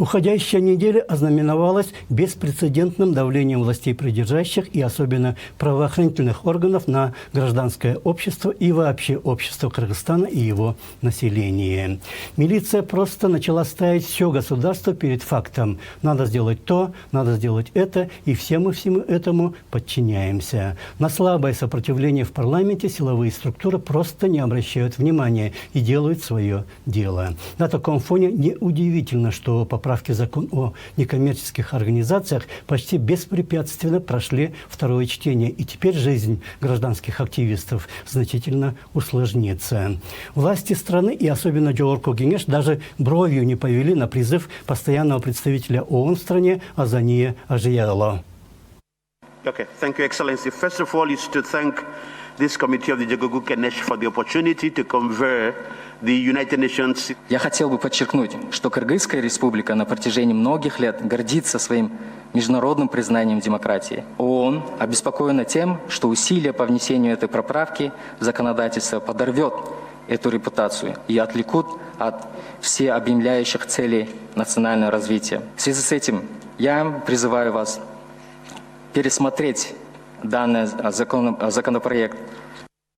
Уходящая неделя ознаменовалась беспрецедентным давлением властей придержащих и особенно правоохранительных органов на гражданское общество и вообще общество Кыргызстана и его население. Милиция просто начала ставить все государство перед фактом. Надо сделать то, надо сделать это, и все мы всему этому подчиняемся. На слабое сопротивление в парламенте силовые структуры просто не обращают внимания и делают свое дело. На таком фоне неудивительно, что поправки в закон о некоммерческих организациях почти беспрепятственно прошли второе чтение, и теперь жизнь гражданских активистов значительно усложнится. Власти страны и особенно Жогорку Кеңеш даже бровью не повели на призыв постоянного представителя ООН в стране Азания Ажияло. Okay, thank you, Excellency. First of all, is to thank this committee of the Jogoku Kenesh for the opportunity to convey the United Nations. Я хотел бы подчеркнуть, что Кыргызская республика на протяжении многих лет гордится своим международным признанием демократии. ООН обеспокоена тем, что усилия по внесению этой поправки в законодательство подорвет эту репутацию и отвлекут от всеобъемляющих целей национального развития. В связи с этим я призываю вас пересмотреть данный законопроект